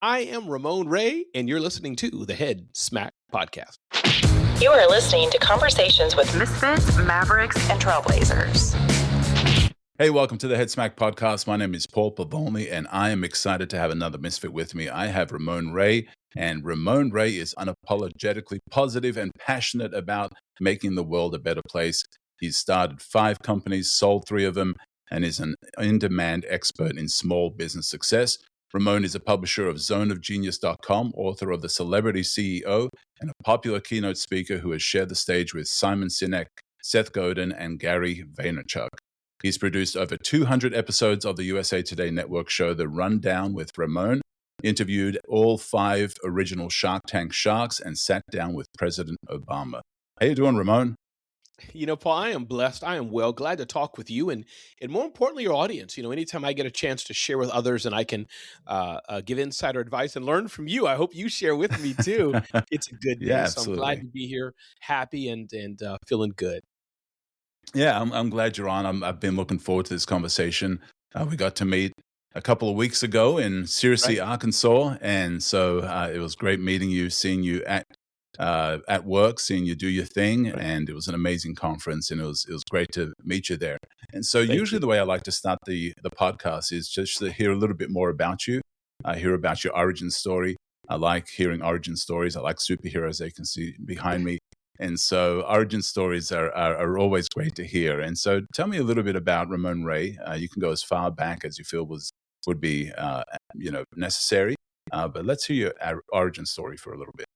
I am Ramon Ray, and you're listening to the Headsmack Podcast. You are listening to conversations with Misfits, Mavericks, and Trailblazers. Hey, welcome to the Headsmack Podcast. My name is Paul Povolni, and I am excited to have another Misfit with me. I have Ramon Ray, and Ramon Ray is unapologetically positive and passionate about making the world a better place. He's started 5 companies, sold 3 of them, and is an in-demand expert in small business success. Ramon is a publisher of zoneofgenius.com, author of The Celebrity CEO, and a popular keynote speaker who has shared the stage with Simon Sinek, Seth Godin, and Gary Vaynerchuk. He's produced over 200 episodes of the USA Today Network show The Rundown with Ramon, interviewed all 5 original Shark Tank sharks, and sat down with President Obama. How you doing, Ramon? You know, Paul, I am blessed. I am well. Glad to talk with you and more importantly, your audience. You know, anytime I get a chance to share with others and I can give insider advice and learn from you, I hope you share with me too. It's a good day. Yeah, so I'm glad to be here, happy and feeling good. Yeah, I'm glad you're on. I've been looking forward to this conversation. We got to meet a couple of weeks ago in Searcy, Arkansas, and so it was great meeting you, seeing you at work, seeing you do your thing, and it was an amazing conference, and it was great to meet you there. And so usually the way I like to start the podcast is just to hear a little bit more about you, hear about your origin story. I like hearing origin stories. I like superheroes, they can see behind me. And so origin stories are always great to hear. And so tell me a little bit about Ramon Ray. You can go as far back as you feel would be necessary. But let's hear your origin story for a little bit.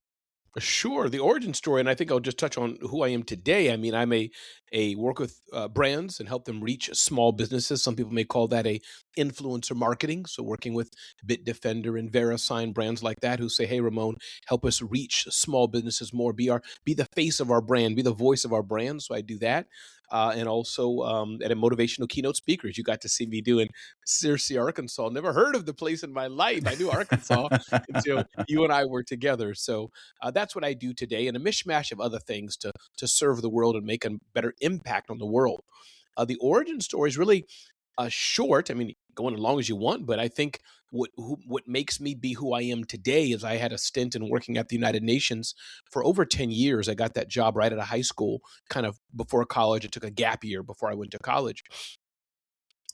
Sure. The origin story, and I think I'll just touch on who I am today. I mean, I'm a work with brands and help them reach small businesses. Some people may call that a influencer marketing. So working with Bitdefender and VeriSign, brands like that who say, hey, Ramon, help us reach small businesses more, be the face of our brand, be the voice of our brand. So I do that. And also at a motivational keynote speakers, you got to see me doing Searcy, Arkansas. Never heard of the place in my life. I knew Arkansas until you and I were together. So that's what I do today, and a mishmash of other things to serve the world and make a better impact on the world. The origin story is really short. I mean, going as long as you want, but I think what makes me be who I am today is I had a stint in working at the United Nations for over 10 years. I got that job right out of high school, kind of before college. It took a gap year before I went to college.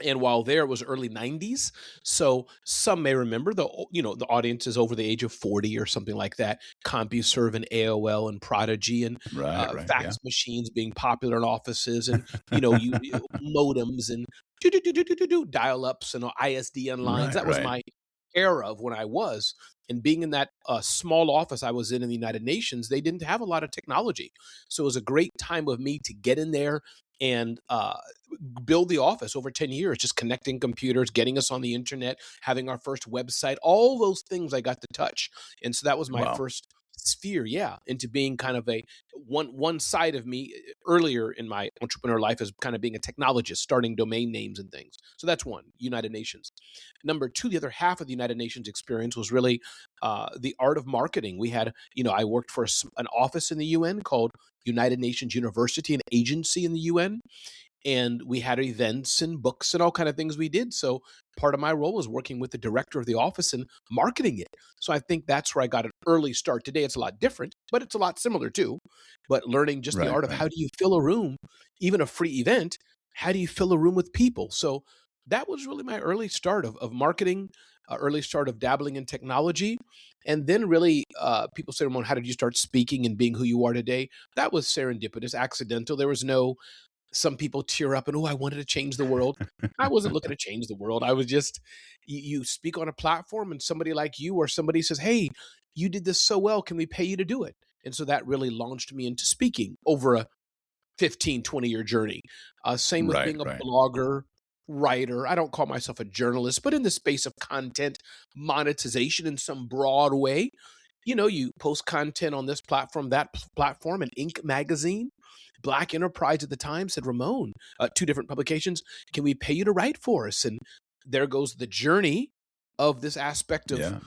And while there, it was early 90s. So some may remember the audience is over the age of 40 or something like that. CompuServe and AOL and Prodigy and fax machines being popular in offices and, modems and dial-ups and ISDN lines. That was my era of when I was. And being in that small office I was in the United Nations, they didn't have a lot of technology. So it was a great time of me to get in there and build the office over 10 years, just connecting computers, getting us on the internet, having our first website, all those things I got to touch. And so that was my first sphere, into being kind of a one side of me earlier in my entrepreneur life as kind of being a technologist, starting domain names and things. So that's one, United Nations. Number 2, the other half of the United Nations experience was really the art of marketing. We had, I worked for an office in the UN called United Nations University, an agency in the UN. And we had events and books and all kind of things we did. So part of my role was working with the director of the office and marketing it. So I think that's where I got an early start. Today it's a lot different, but it's a lot similar too. But learning just the art of how do you fill a room, even a free event, how do you fill a room with people? So that was really my early start of marketing, early start of dabbling in technology. And then really people say, Ramon, how did you start speaking and being who you are today? That was serendipitous, accidental. There was no... Some people tear up and, I wanted to change the world. I wasn't looking to change the world. I was just, you speak on a platform and somebody like you or somebody says, hey, you did this so well. Can we pay you to do it? And so that really launched me into speaking over a 15, 20-year journey. Same with being a blogger, writer. I don't call myself a journalist, but in the space of content monetization in some broad way. You post content on this platform, that platform, and Inc. magazine. Black Enterprise at the time said, Ramon, 2 different publications, can we pay you to write for us? And there goes the journey of this aspect of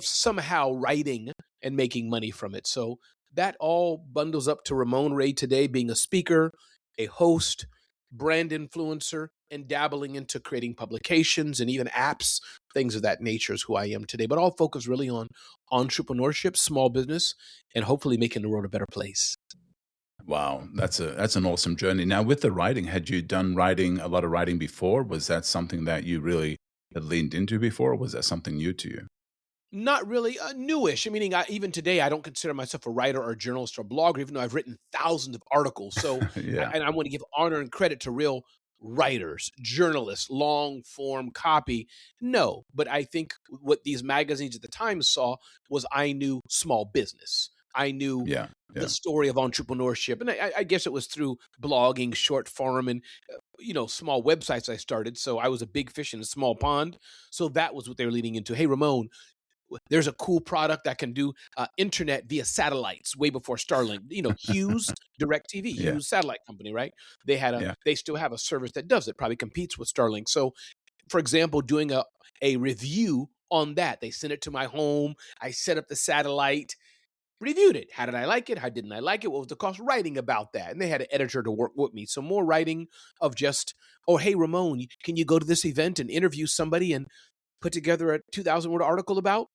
somehow writing and making money from it. So that all bundles up to Ramon Ray today being a speaker, a host, brand influencer, and dabbling into creating publications and even apps, things of that nature is who I am today. But all focused really on entrepreneurship, small business, and hopefully making the world a better place. Wow, that's an awesome journey. Now, with the writing, had you done a lot of writing before? Was that something that you really had leaned into before, or was that something new to you? Not really newish. Meaning, even today, I don't consider myself a writer or a journalist or a blogger, even though I've written thousands of articles. So, Yeah, and I want to give honor and credit to real writers, journalists, long form copy. No, but I think what these magazines at the time saw was I knew small business. I knew yeah, the yeah, story of entrepreneurship, and I guess it was through blogging, short form, and small websites I started. So I was a big fish in a small pond. So that was what they were leading into. Hey, Ramon, there's a cool product that can do internet via satellites way before Starlink. Hughes DirecTV, yeah, Hughes satellite company, right? yeah. They still have a service that does it, probably competes with Starlink. So, for example, doing a review on that, they sent it to my home. I set up the satellite, reviewed it. How did I like it? How didn't I like it? What was the cost? Writing about that, and they had an editor to work with me. So more writing of just, oh, hey, Ramon, can you go to this event and interview somebody and put together a 2,000-word article about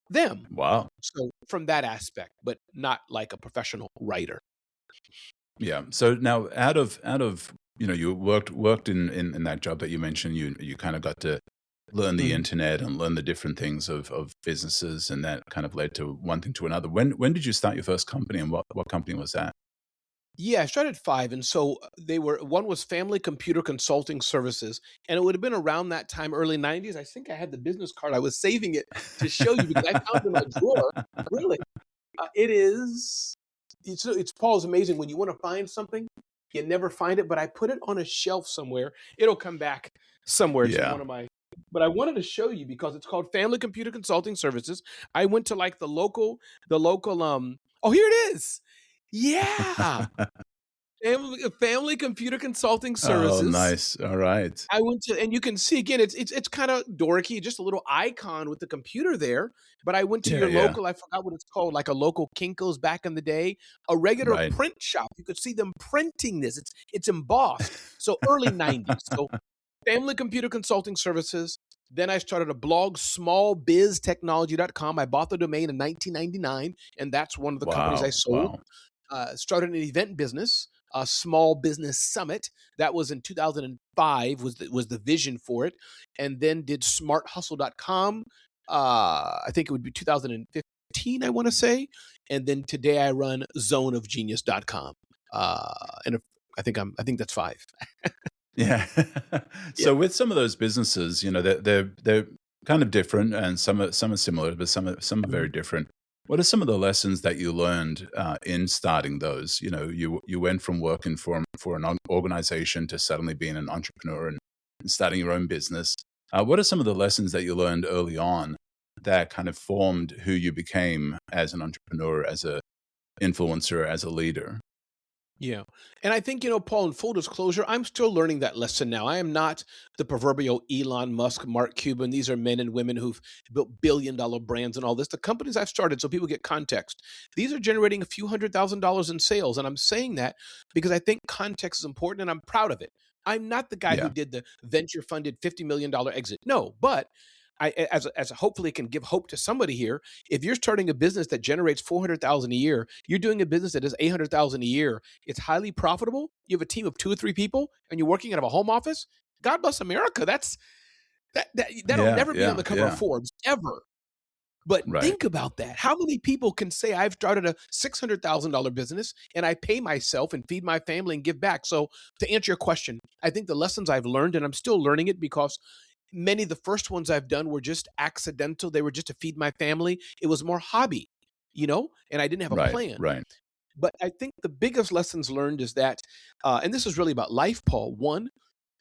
them. Wow. So from that aspect, but not like a professional writer. Yeah. So now, out of you worked in that job that you mentioned. You kind of got to learn the Mhm. internet and learn the different things of businesses, and that kind of led to one thing to another. When did you start your first company, and what company was that? Yeah, I started 5, and so one was Family Computer Consulting Services, and it would have been around that time, early '90s. I think I had the business card. I was saving it to show you because I found it in my drawer. Really, it is. It's Paul's amazing when you want to find something, you never find it. But I put it on a shelf somewhere. It'll come back somewhere. It's in Yeah. one of my. But I wanted to show you because it's called Family Computer Consulting Services. I went to like the local. Oh, here it is. Yeah. Family Computer Consulting Oh, Services. nice. All right. I went to, and you can see again, it's kind of dorky, just a little icon with the computer there. But I went to Yeah, your yeah. local, I forgot what it's called, like a local Kinko's back in the day, a regular Right. print shop. You could see them printing this. It's embossed. So early '90s. So Family Computer Consulting Services. Then I started a blog, smallbiztechnology.com. I bought the domain in 1999, and that's one of the companies I Wow. sold. Wow. Started an event business, a small business summit. That was in 2005 was the vision for it. And then did smarthustle.com. I think it would be 2015, I want to say. And then today I run zoneofgenius.com. And I think that's 5. Yeah. Yeah. So with some of those businesses, they're kind of different, and some are similar, but some are very different. What are some of the lessons that you learned in starting those? You went from working for an organization to suddenly being an entrepreneur and starting your own business. What are some of the lessons that you learned early on that kind of formed who you became as an entrepreneur, as a influencer, as a leader? Yeah. And I think, Paul, in full disclosure, I'm still learning that lesson now. I am not the proverbial Elon Musk, Mark Cuban. These are men and women who've built billion-dollar brands and all this. The companies I've started, so people get context, these are generating a few $100,000 in sales. And I'm saying that because I think context is important and I'm proud of it. I'm not the guy who Yeah. did the venture funded $50 million exit. No, but as hopefully can give hope to somebody here. If you're starting a business that generates 400,000 a year, you're doing a business that does 800,000 a year. It's highly profitable. You have a team of 2 or 3 people, and you're working out of a home office. God bless America. That'll Yeah. never be on Yeah. the cover of Yeah. Forbes ever. But Right. think about that. How many people can say I've started a $600,000 business and I pay myself and feed my family and give back? So to answer your question, I think the lessons I've learned, and I'm still learning it because many of the first ones I've done were just accidental. They were just to feed my family. It was more hobby, and I didn't have a Right. plan. Right. But I think the biggest lessons learned is that, and this is really about life, Paul. One,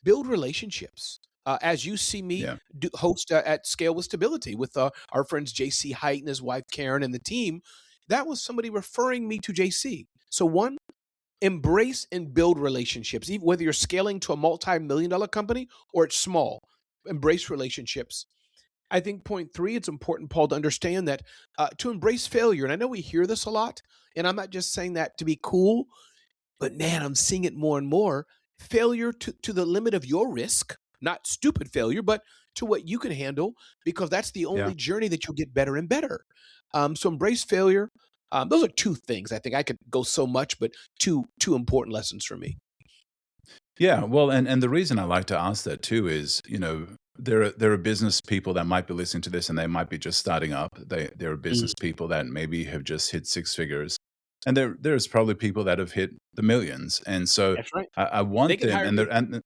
build relationships. As you see me Yeah. host at Scale with Stability with our friends JC Height and his wife Karen and the team, that was somebody referring me to JC. So one, embrace and build relationships, even whether you're scaling to a multi-million-dollar company or it's small. Embrace relationships. I think point 3, it's important, Paul, to understand that to embrace failure. And I know we hear this a lot, and I'm not just saying that to be cool, but man, I'm seeing it more and more. failure to the limit of your risk, not stupid failure, but to what you can handle, because that's the Yeah. only journey that you'll get better and better. So embrace failure. Those are two things. I think I could go so much, but two important lessons for me. Yeah, well, and the reason I like to ask that too is, there are business people that might be listening to this and they might be just starting up. There are business people that maybe have just hit six figures, and there's probably people that have hit the millions. And so That's right. I They want can them, hire and me. they're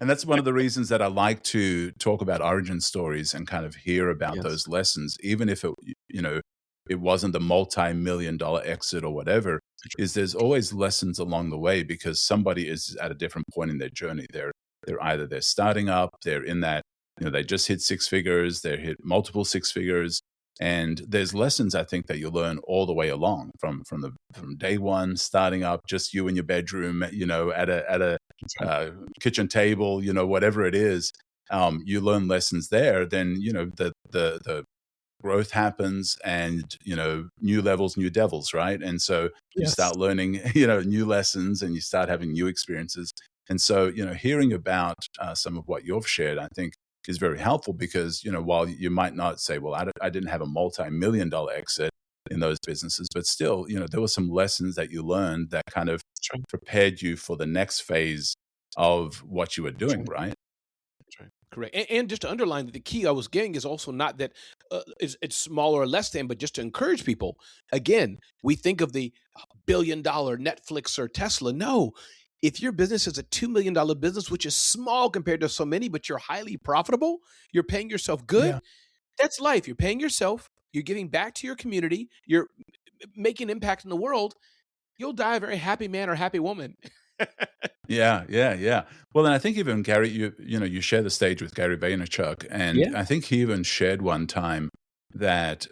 and that's one of the reasons that I like to talk about origin stories and kind of hear about Yes. those lessons, even if it wasn't the multi-million-dollar exit or whatever. Is there's always lessons along the way because somebody is at a different point in their journey. They're starting up, they're in that, they just hit six figures, they hit multiple six figures, and there's lessons I think that you learn all the way along from day one, starting up, just you in your bedroom, at a kitchen table, whatever it is. You learn lessons there. Then the growth happens, and new levels, new devils, right? And so you Yes. start learning new lessons, and you start having new experiences. And so hearing about some of what you've shared, I think, is very helpful because while you might not say, well, I didn't have a multi-million-dollar exit in those businesses, but still there were some lessons that you learned that kind of That's right. prepared you for the next phase of what you were That's doing, right. right? That's right. Correct. And just to underline that the key I was getting is also not that it's smaller or less than, but just to encourage people. Again, we think of the $1 billion Netflix or Tesla. No, if your business is a $2 million business, which is small compared to so many, but you're highly profitable, you're paying yourself good. Yeah. That's life. You're paying yourself. You're giving back to your community. You're making impact in the world. You'll die a very happy man or happy woman. Yeah, yeah, yeah. Well, and I think even Gary, you share the stage with Gary Vaynerchuk, and Yeah. I think he even shared one time that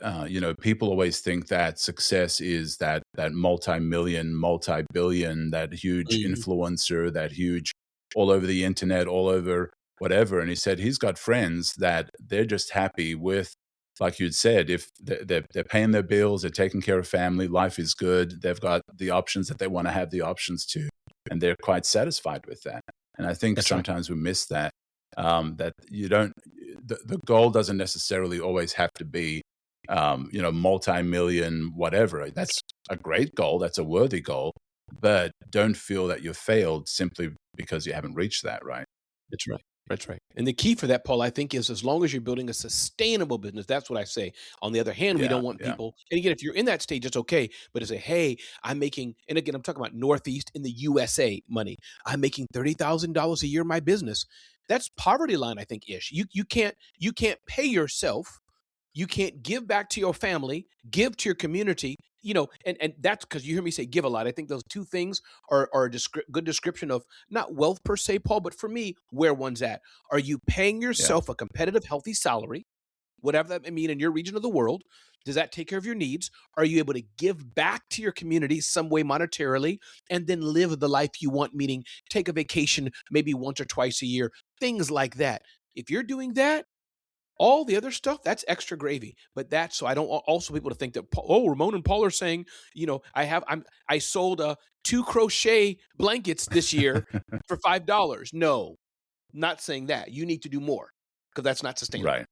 people always think that success is that multi-million, multi-billion, that huge Mhm. influencer, that huge all over the internet, all over whatever. And he said he's got friends that they're just happy with, like you'd said, if they're paying their bills, they're taking care of family, life is good, they've got the options that they want to have the options to, and they're quite satisfied with that. And I think That's right. sometimes we miss that. That you don't. The goal doesn't necessarily always have to be, multi-million, whatever. That's a great goal. That's a worthy goal. But don't feel that you've failed simply because you haven't reached that. Right? That's right. That's right. And the key for that, Paul, I think, is as long as you're building a sustainable business, that's what I say. On the other hand, we Yeah. don't want Yeah. people, and again, if you're in that stage, it's okay. But to say, hey, I'm making, and again, I'm talking about Northeast in the USA money. I'm making $30,000 a year in my business. That's poverty line, I think, ish. You can't pay yourself. You can't give back to your family, give to your community, and that's because you hear me say give a lot. I think those two things are a good description of not wealth per se, Paul, but for me, where one's at. Are you paying Yeah. yourself a competitive, healthy salary, whatever that may mean in your region of the world? Does that take care of your needs? Are you able to give back to your community some way monetarily and then live the life you want, meaning take a vacation maybe once or twice a year, things like that? If you're doing that, all the other stuff, that's extra gravy. But that's so I don't also people to think that Ramon and Paul are saying, I sold 2 crochet blankets this year for $5. No, not saying that. You need to do more because that's not sustainable. Right.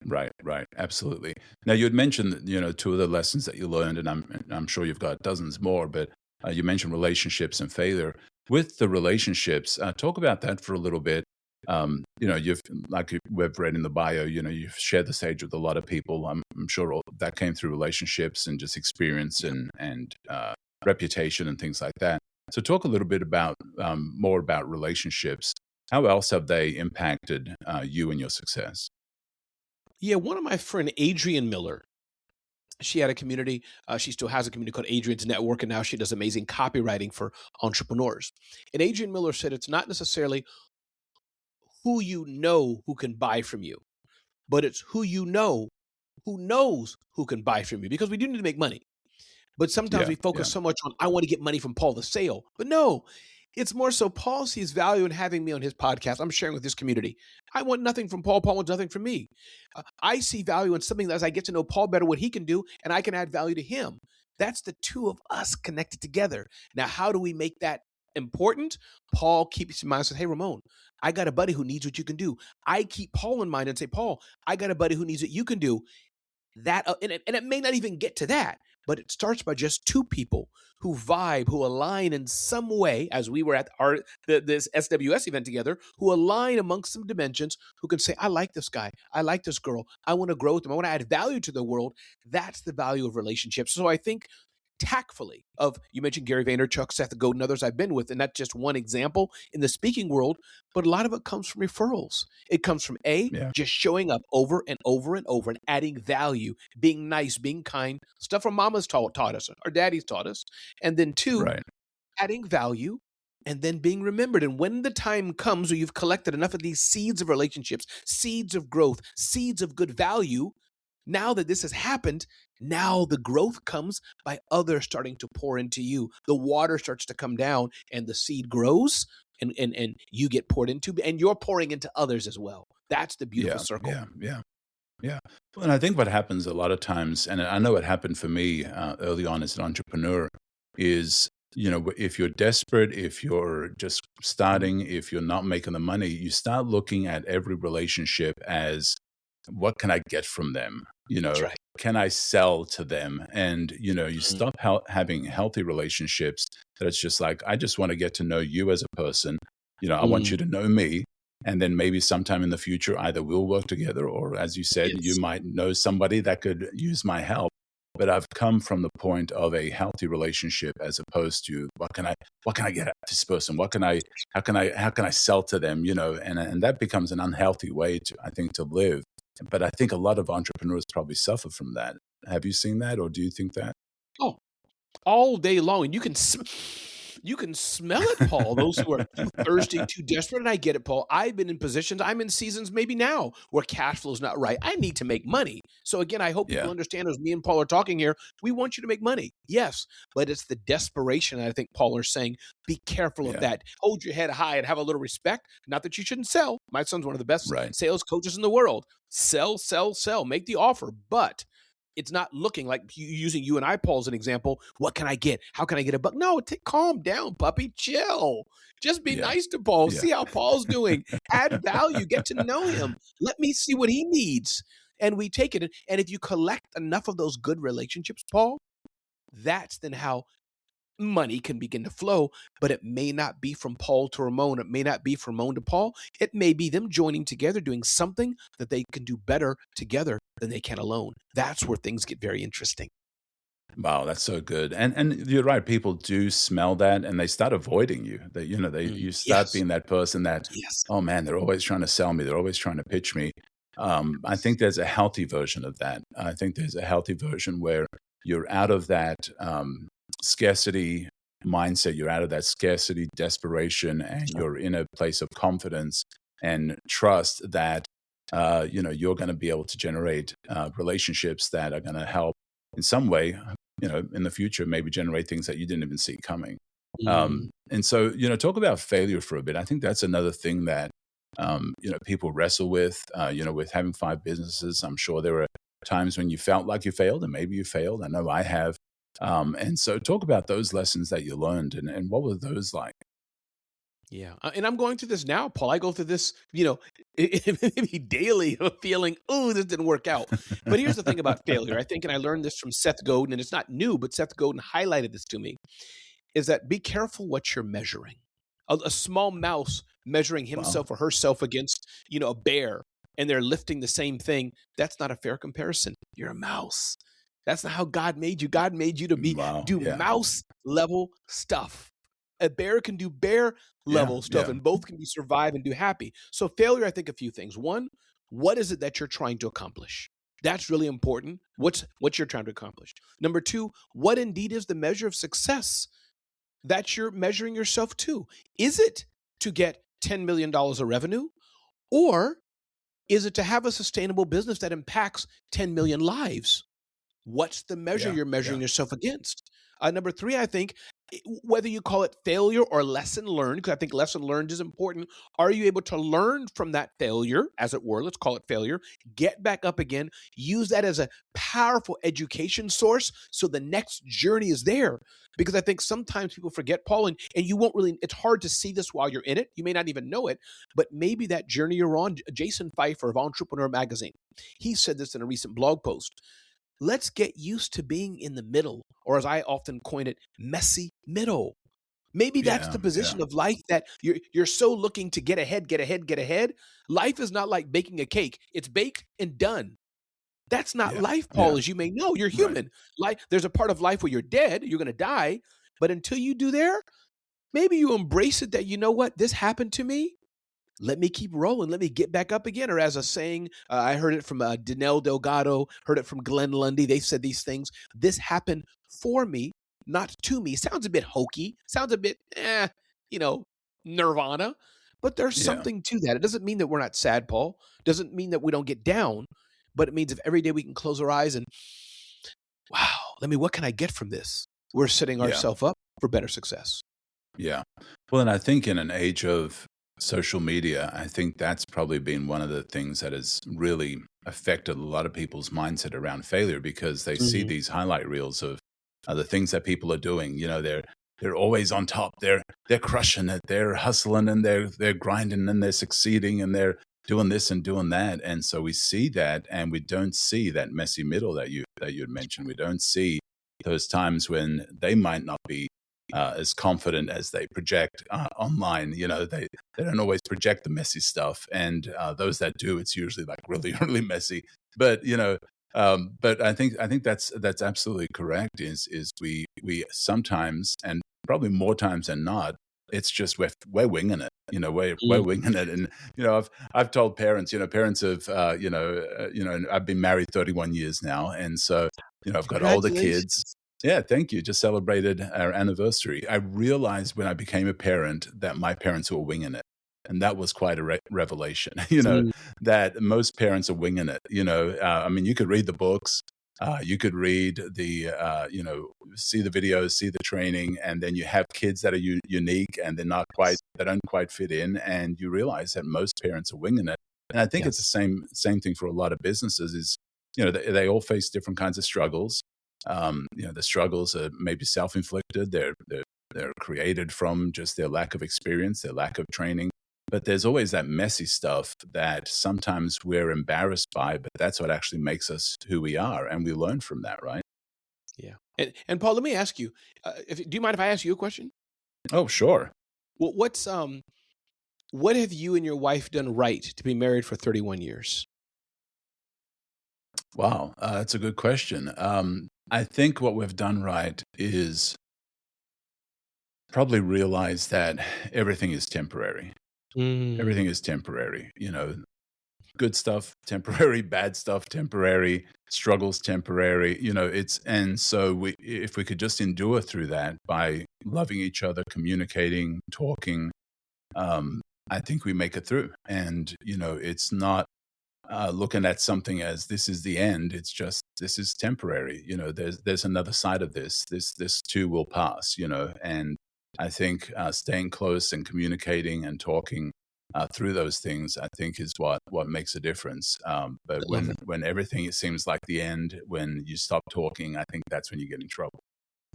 Right, right, absolutely. Now you had mentioned, two of the lessons that you learned, and I'm sure you've got dozens more. But you mentioned relationships and failure. With the relationships, talk about that for a little bit. You've we've read in the bio, you've shared the stage with a lot of people. I'm sure all that came through relationships and just experience and reputation and things like that. So talk a little bit about more about relationships. How else have they impacted you and your success? Yeah, one of my friend Adrian Miller, she had a community. She still has a community called Adrian's Network, and now she does amazing copywriting for entrepreneurs. And Adrian Miller said it's not necessarily who you know who can buy from you, but it's who you know who knows who can buy from you, because we do need to make money. But sometimes Yeah, we focus yeah, so much on, I want to get money from Paul the sale. But no, it's more so Paul sees value in having me on his podcast. I'm sharing with his community. I want nothing from Paul. Paul wants nothing from me. I see value in something that as I get to know Paul better, what he can do, and I can add value to him. That's the two of us connected together. Now, how do we make that important, Paul keeps in mind and says, hey, Ramon, I got a buddy who needs what you can do. I keep Paul in mind and say, Paul, I got a buddy who needs what you can do. That and it may not even get to that, but it starts by just two people who vibe, who align in some way, as we were at this SWS event together, who align amongst some dimensions, who can say, I like this guy, I like this girl, I want to grow with them, I want to add value to the world. That's the value of relationships. So I think tactfully you mentioned Gary Vaynerchuk, Seth Godin, others I've been with, and that's just one example in the speaking world, but a lot of it comes from referrals. It comes from just showing up over and over and over and adding value, being nice, being kind, stuff our mamas taught us, our daddies taught us, and then two, adding value and then being remembered. And when the time comes where you've collected enough of these seeds of relationships, seeds of growth, seeds of good value, now that this has happened, now the growth comes by others starting to pour into you. The water starts to come down and the seed grows and you get poured into, and you're pouring into others as well. That's the beautiful circle. Yeah. Well, and I think what happens a lot of times, and I know it happened for me early on as an entrepreneur, is, if you're desperate, if you're just starting, if you're not making the money, you start looking at every relationship as, what can I get from them? That's right. Can I sell to them? And, you stop having healthy relationships that it's just like, I just want to get to know you as a person. I want you to know me. And then maybe sometime in the future, either we'll work together, or as you said, you might know somebody that could use my help. But I've come from the point of a healthy relationship as opposed to what can I get at this person? How can I sell to them? And that becomes an unhealthy way to live. But I think a lot of entrepreneurs probably suffer from that. Have you seen that, or do you think that? Oh, all day long. And you can smell it, Paul. Those who are too thirsty, too desperate. And I get it, Paul. I've been in positions, I'm in seasons maybe now where cash flow is not right. I need to make money. So again, I hope people understand, as me and Paul are talking here, we want you to make money. Yes, but it's the desperation. I think Paul are saying, be careful of that. Hold your head high and have a little respect. Not that you shouldn't sell. My son's one of the best sales coaches in the world. Sell, sell, sell. Make the offer. But it's not looking like, using you and I, Paul, as an example. What can I get? How can I get a buck? No, calm down, puppy. Chill. Just be nice to Paul. See how Paul's doing. Add value. Get to know him. Let me see what he needs. And we take it. And if you collect enough of those good relationships, Paul, that's then how money can begin to flow. But it may not be from Paul to Ramon. It may not be from Ramon to Paul. It may be them joining together, doing something that they can do better together than they can alone. That's where things get very interesting. Wow, that's so good. And you're right. People do smell that, and they start avoiding you. You start being that person that, oh man, they're always trying to sell me. They're always trying to pitch me. I think there's a healthy version of that. I think there's a healthy version where you're out of that scarcity mindset. You're out of that scarcity, desperation, and you're in a place of confidence and trust that you're going to be able to generate relationships that are going to help in some way, in the future, maybe generate things that you didn't even see coming. And so, talk about failure for a bit. I think that's another thing that people wrestle with. With having 5 businesses, I'm sure there were times when you felt like you failed, and maybe you failed. I know I have. And so talk about those lessons that you learned, and what were those like? Yeah. And I'm going through this now, Paul. I go through this, maybe daily, feeling, oh, this didn't work out. But here's the thing about failure. I think, and I learned this from Seth Godin, and it's not new, but Seth Godin highlighted this to me, is that be careful what you're measuring. A small mouse measuring himself or herself against, a bear, and they're lifting the same thing. That's not a fair comparison. You're a mouse. That's not how God made you. God made you to do mouse level stuff. A bear can do bear level stuff, and both can be survive and do happy. So failure, I think a few things. One, what is it that you're trying to accomplish? That's really important. What you're trying to accomplish. Number two, what indeed is the measure of success that you're measuring yourself to? Is it to get $10 million of revenue, or is it to have a sustainable business that impacts 10 million lives? What's the measure you're measuring yourself against? Number three, I think, whether you call it failure or lesson learned, because I think lesson learned is important. Are you able to learn from that failure, as it were? Let's call it failure. Get back up again. Use that as a powerful education source so the next journey is there. Because I think sometimes people forget, Paul, and you won't really, it's hard to see this while you're in it. You may not even know it, but maybe that journey you're on, Jason Pfeiffer of Entrepreneur Magazine, he said this in a recent blog post. Let's get used to being in the middle, or as I often coin it, messy middle. Maybe that's Yeah, the yeah, position of life that you're so looking to get ahead, get ahead, get ahead. Life is not like baking a cake. It's baked and done. That's not yeah, life, Paul, yeah. as you may know. You're Right. human. Like there's a part of life where you're dead, you're going to die, but until you do there, maybe you embrace it that you know what, this happened to me. Let me keep rolling. Let me get back up again. Or as a saying, I heard it from Danelle Delgado, heard it from Glenn Lundy. They said these things. This happened for me, not to me. Sounds a bit hokey. Sounds a bit, you know, nirvana. But there's Yeah, something to that. It doesn't mean that we're not sad, Paul. Doesn't mean that we don't get down. But it means if every day we can close our eyes and, wow, what can I get from this? We're setting yeah, ourselves up for better success. yeah. Well, and I think in an age of social media, I think that's probably been one of the things that has really affected a lot of people's mindset around failure because they see Mhm. these highlight reels of the things that people are doing. You know, they're always on top. They're crushing it. They're hustling and they're grinding and they're succeeding and they're doing this and doing that. And so we see that, and we don't see that messy middle that you had mentioned. We don't see those times when they might not be as confident as they project online. You know, they don't always project the messy stuff, and those that do, it's usually like really really messy. But you know, but I think that's absolutely correct. Is we sometimes, and probably more times than not, it's just we're winging it. You know, we're Mm. winging it, and you know, I've told parents, you know, parents of you know, I've been married 31 years now, and so you know, I've got older kids. Congratulations. Yeah, thank you. Just celebrated our anniversary. I realized when I became a parent that my parents were winging it. And that was quite a revelation, you know, Mm. that most parents are winging it. You know, I mean, you could read the books, you could read you know, see the videos, see the training, and then you have kids that are unique and they don't quite fit in. And you realize that most parents are winging it. And I think it's the Yes. same thing for a lot of businesses is, you know, they all face different kinds of struggles. You know, the struggles are maybe self-inflicted. They're created from just their lack of experience, their lack of training. But there's always that messy stuff that sometimes we're embarrassed by, but that's what actually makes us who we are, and we learn from that, right? Yeah. And Paul, let me ask you, do you mind if I ask you a question? Oh, sure. Well, what have you and your wife done right to be married for 31 years? Wow, that's a good question. I think what we've done right is probably realize that everything is temporary. Everything Mm. is temporary. You know, good stuff temporary, bad stuff temporary, struggles temporary. You know, it's and so we if we could just endure through that by loving each other, communicating, talking, I think we make it through. And you know, it's not looking at something as this is the end. It's just this is temporary. You know, there's another side of this. This too will pass. You know, and I think staying close and communicating and talking through those things, I think, is what makes a difference. But I love that. when everything it seems like the end, when you stop talking, I think that's when you get in trouble.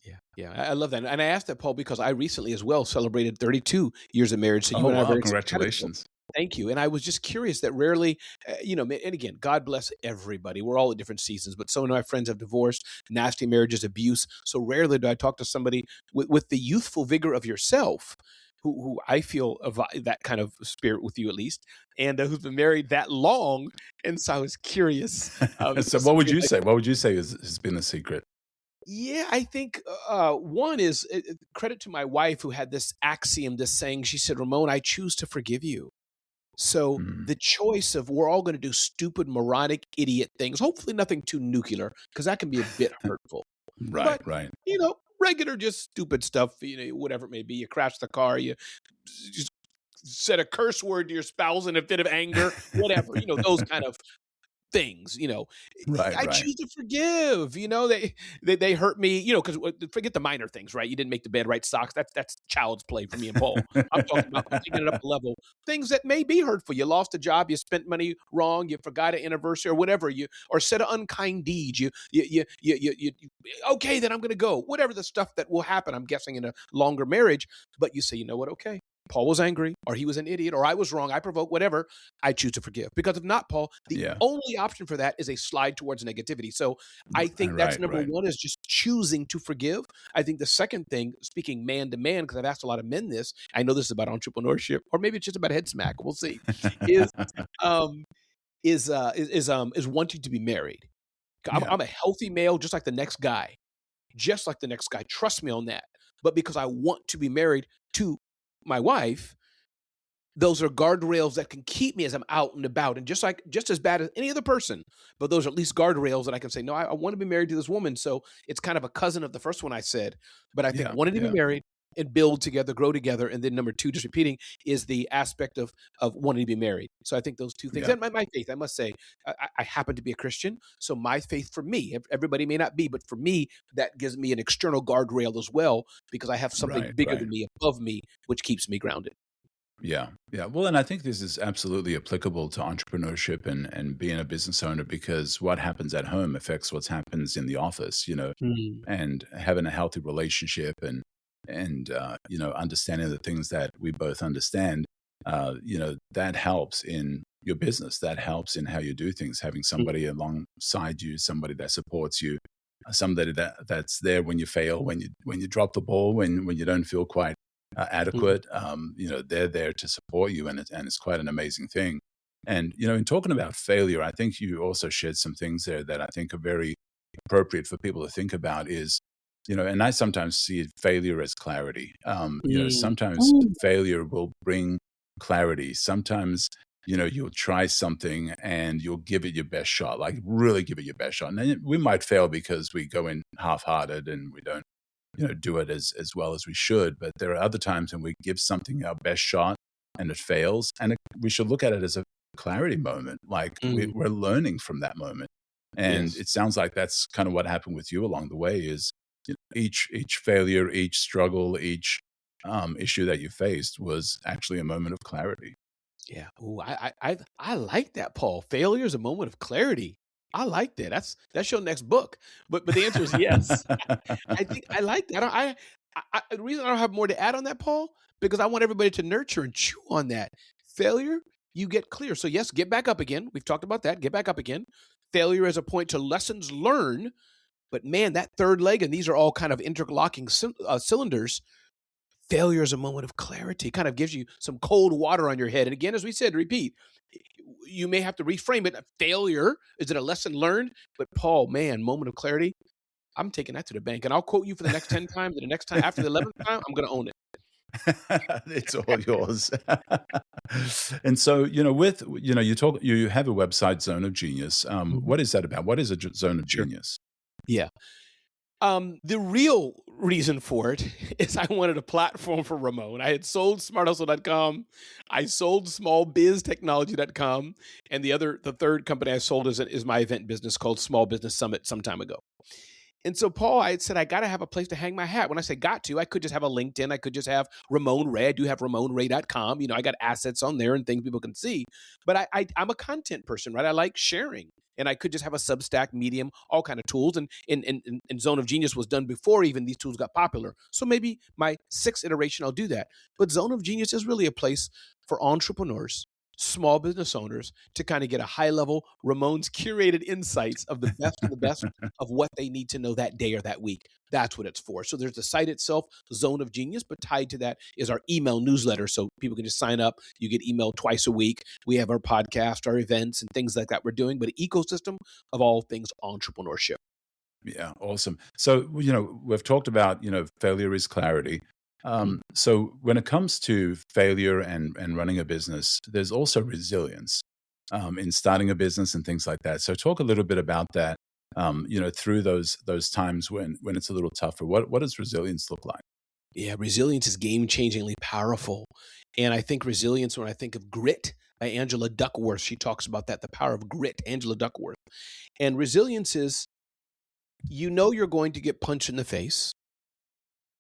Yeah. Yeah. I love that. And I asked that, Paul, because I recently as well celebrated 32 years of marriage. So you Oh and I are wow! very simpatico. Congratulations. Thank you. And I was just curious that rarely, and again, God bless everybody. We're all at different seasons, but some of my friends have divorced, nasty marriages, abuse. So rarely do I talk to somebody with the youthful vigor of yourself, who I feel that kind of spirit with you at least, and who's been married that long. And so I was curious. So, Because what would you say? What would you say has been the secret? yeah, I think one is credit to my wife who had this axiom, this saying. She said, Ramon, I choose to forgive you. So Mm. the choice of we're all going to do stupid, moronic, idiot things, hopefully nothing too nuclear, because that can be a bit hurtful. Right, But, right. regular, just stupid stuff, whatever it may be. You crash the car, you just said a curse word to your spouse in a fit of anger, whatever, those kind of things, Right, I right. choose to forgive. They hurt me, because forget the minor things, right? You didn't make the bed, right? Socks. That's child's play for me and Paul. I'm talking about taking it up a level. Things that may be hurtful. You lost a job, you spent money wrong, you forgot an anniversary or whatever, or said an unkind deed. Okay, then I'm going to go. Whatever the stuff that will happen, I'm guessing in a longer marriage. But you say, you know what? Okay. Paul was angry, or he was an idiot, or I was wrong, I provoked, whatever. I choose to forgive. Because if not, Paul, the Yeah. only option for that is a slide towards negativity. So I think that's Right, number right. one, is just choosing to forgive. I think the second thing, speaking man to man, because I've asked a lot of men this, I know this is about entrepreneurship, or maybe it's just about Headsmack, we'll see, is um is wanting to be married. Yeah, I'm a healthy male, just like the next guy. Just like the next guy. Trust me on that. But because I want to be married to my wife, those are guardrails that can keep me as I'm out and about, and just as bad as any other person. But those are at least guardrails that I can say, no, I want to be married to this woman. So it's kind of a cousin of the first one I said. But I think yeah, wanting to be yeah, married and build together, grow together, and then number two, just repeating, is the aspect of wanting to be married. So I think those two things, yeah, and my faith, I must say, I happen to be a Christian, so my faith for me, everybody may not be, but for me, that gives me an external guardrail as well, because I have something right, bigger right. than me, above me, which keeps me grounded. Yeah, yeah. Well, and I think this is absolutely applicable to entrepreneurship and being a business owner, because what happens at home affects what happens in the office, Mm, and having a healthy relationship and understanding the things that we both understand, that helps in your business. That helps in how you do things. Having mm, somebody alongside you, somebody that supports you, somebody that's there when you fail, when you drop the ball, when you don't feel quite mm, adequate. They're there to support you, and it's quite an amazing thing. And in talking about failure, I think you also shared some things there that I think are very appropriate for people to think about. Is and I sometimes see failure as clarity. mm. Sometimes Ooh. failure will bring clarity. Sometimes you'll try something and you'll give it your best shot, like really give it your best shot, and then we might fail because we go in half-hearted and we don't do it as well as we should. But there are other times when we give something our best shot and it fails, and we should look at it as a clarity moment. Like Mm, we're learning from that moment, and yes. it sounds like that's kind of what happened with you along the way. Is each failure, each struggle, each issue that you faced was actually a moment of clarity. Yeah. Ooh, I like that, Paul. Failure is a moment of clarity. I like that. That's your next book. But the answer is yes. I think I like that. The reason I don't have more to add on that, Paul, because I want everybody to nurture and chew on that. Failure, you get clear. So yes, get back up again. We've talked about that. Get back up again. Failure as a point to lessons learned. But man, that third leg, and these are all kind of interlocking cylinders. Failure is a moment of clarity, kind of gives you some cold water on your head. And again, as we said, repeat, you may have to reframe it. Failure, is it a lesson learned? But Paul, man, moment of clarity, I'm taking that to the bank. And I'll quote you for the next 10 times. And the next time, after the 11th time, I'm going to own it. It's all yours. And so, with you have a website, Zone of Genius. Mhm. What is that about? What is a Zone of Sure. Genius? Yeah. The real reason for it is I wanted a platform for Ramon. I had sold smarthustle.com. I sold smallbiztechnology.com. And the third company I sold is my event business called Small Business Summit some time ago. And so, Paul, I had said, I got to have a place to hang my hat. When I say got to, I could just have a LinkedIn. I could just have Ramon Ray. I do have RamonRay.com. I got assets on there and things people can see. But I'm a content person, right? I like sharing. And I could just have a Substack, Medium, all kind of tools. And Zone of Genius was done before even these tools got popular. So maybe my sixth iteration, I'll do that. But Zone of Genius is really a place for entrepreneurs, small business owners, to kind of get a high level Ramon's curated insights of the best of what they need to know that day or that week. That's what it's for. So there's the site itself, Zone of Genius, but tied to that is our email newsletter. So people can just sign up. You get emailed twice a week. We have our podcast, our events, and things like that we're doing, but an ecosystem of all things entrepreneurship. Yeah, awesome. So, we've talked about, failure is clarity. Mm. So when it comes to failure and running a business, there's also resilience in starting a business and things like that. So talk a little bit about that, through those times when it's a little tougher. What does resilience look like? Yeah, resilience is game changingly powerful. And I think resilience, when I think of grit, by Angela Duckworth. She talks about that, the power of grit, Angela Duckworth. And resilience is, you're going to get punched in the face.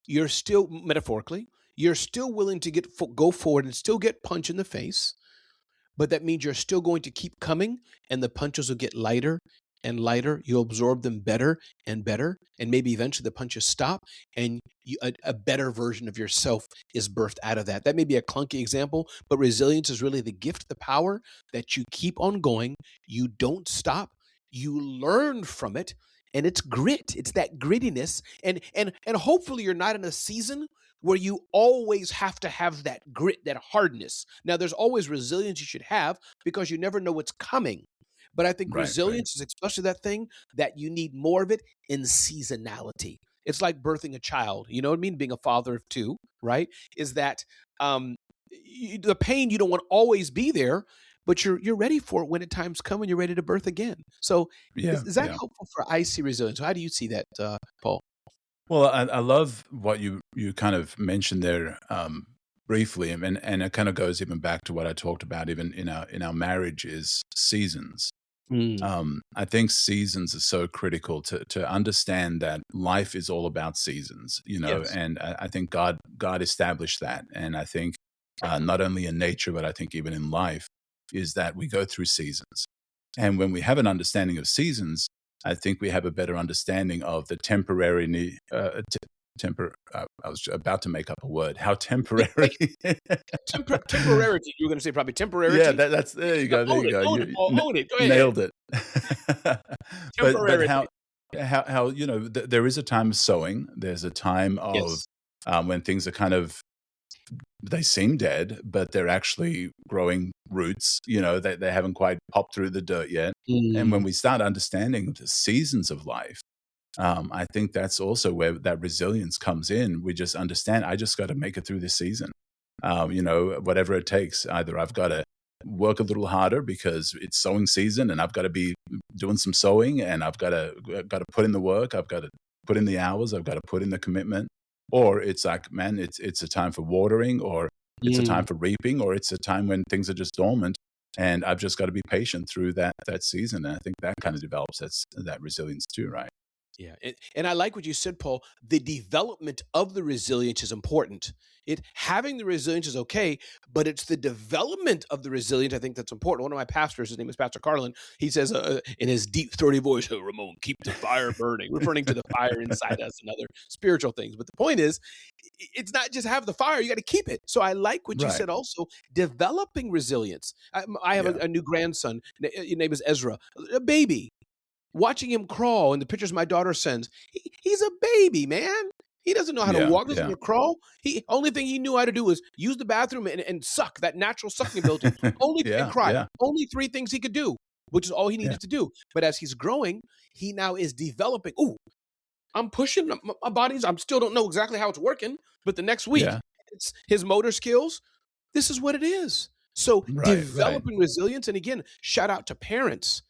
You're still, metaphorically, you're still willing to go forward and still get punched in the face. But that means you're still going to keep coming, and the punches will get lighter and lighter. You'll absorb them better, and maybe eventually the punches stop, and a better version of yourself is birthed out of that. That may be a clunky example, but resilience is really the gift, the power that you keep on going. You don't stop. You learn from it, and it's grit. It's that grittiness, and hopefully you're not in a season where you always have to have that grit, that hardness. Now, there's always resilience you should have because you never know what's coming. But I think resilience is especially that thing that you need more of it in seasonality. It's like birthing a child, you know what I mean? Being a father of two, right? Is that the pain, you don't want to always be there, but you're ready for it when the times come and you're ready to birth again. So is that helpful for icy resilience? How do you see that, Paul? Well, I love what you kind of mentioned there briefly, and it kind of goes even back to what I talked about even in our marriage is seasons. I think seasons are so critical to understand that life is all about seasons, Yes. and I think God established that, and I think not only in nature but I think even in life is that we go through seasons, and when we have an understanding of seasons, I think we have a better understanding of the temporary I was about to make up a word. How temporary? Temporarity. You were going to say probably temporarity. Yeah, that's there. You go. There you go. Own it, Paul. Own it. Go ahead. Nailed it. but Temporarity. how there is a time of sowing. There's a time of when things are kind of, they seem dead, but they're actually growing roots. They haven't quite popped through the dirt yet. And when we start understanding the seasons of life, I think that's also where that resilience comes in. We just understand, I just got to make it through this season. Whatever it takes. Either I've got to work a little harder because it's sowing season and I've got to be doing some sowing, and I've got to put in the work. I've got to put in the hours. I've got to put in the commitment. Or it's like, man, it's a time for watering, or it's a time for reaping, or it's a time when things are just dormant, and I've just got to be patient through that season. And I think that kind of develops that resilience too, right? Yeah. And I like what you said, Paul. The development of the resilience is important. Having the resilience is okay, but it's the development of the resilience, I think, that's important. One of my pastors, his name is Pastor Carlin, he says in his deep, throaty voice, "Oh, Ramon, keep the fire burning," referring to the fire inside us and other spiritual things. But the point is, it's not just have the fire, you got to keep it. So I like what you said also, developing resilience. I have a new grandson. His name is Ezra, a baby. Watching him crawl in the pictures my daughter sends, he's a baby, man. He doesn't know how to walk, doesn't know how to crawl. Only thing he knew how to do was use the bathroom and suck, that natural sucking ability. And cry. Yeah. Only 3 things he could do, which is all he needed to do. But as he's growing, he now is developing. Ooh, I'm pushing my bodies. I still don't know exactly how it's working, but the next week, it's his motor skills. This is what it is. So developing resilience. And again, shout out to parents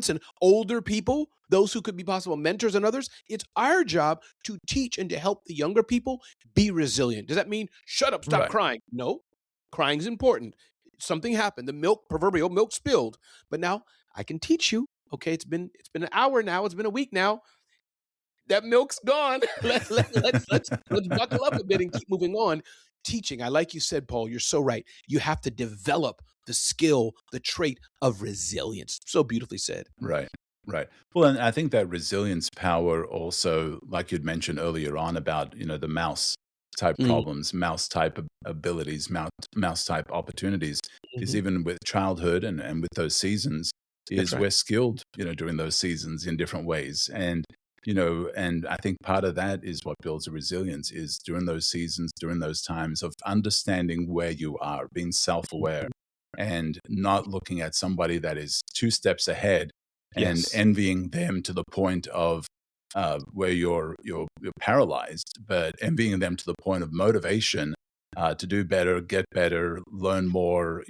and older people, those who could be possible mentors and others. It's our job to teach and to help the younger people be resilient. Does that mean shut up, stop crying? No, crying is important. Something happened. The proverbial milk spilled. But now I can teach you. Okay, it's been an hour now. It's been a week now. That milk's gone. Let's buckle up a bit and keep moving on. Teaching. I like you said, Paul, you're so right. You have to develop the skill, the trait of resilience. So beautifully said. Right. Well, and I think that resilience power also, like you'd mentioned earlier on about, the mouse type problems, mouse type abilities, mouse type opportunities, is even with childhood and with those seasons, we're skilled, during those seasons in different ways. And and I think part of that is what builds a resilience is during those seasons, during those times of understanding where you are, being self-aware, and not looking at somebody that is 2 steps ahead and envying them to the point of where you're paralyzed, but envying them to the point of motivation to do better, get better, learn more,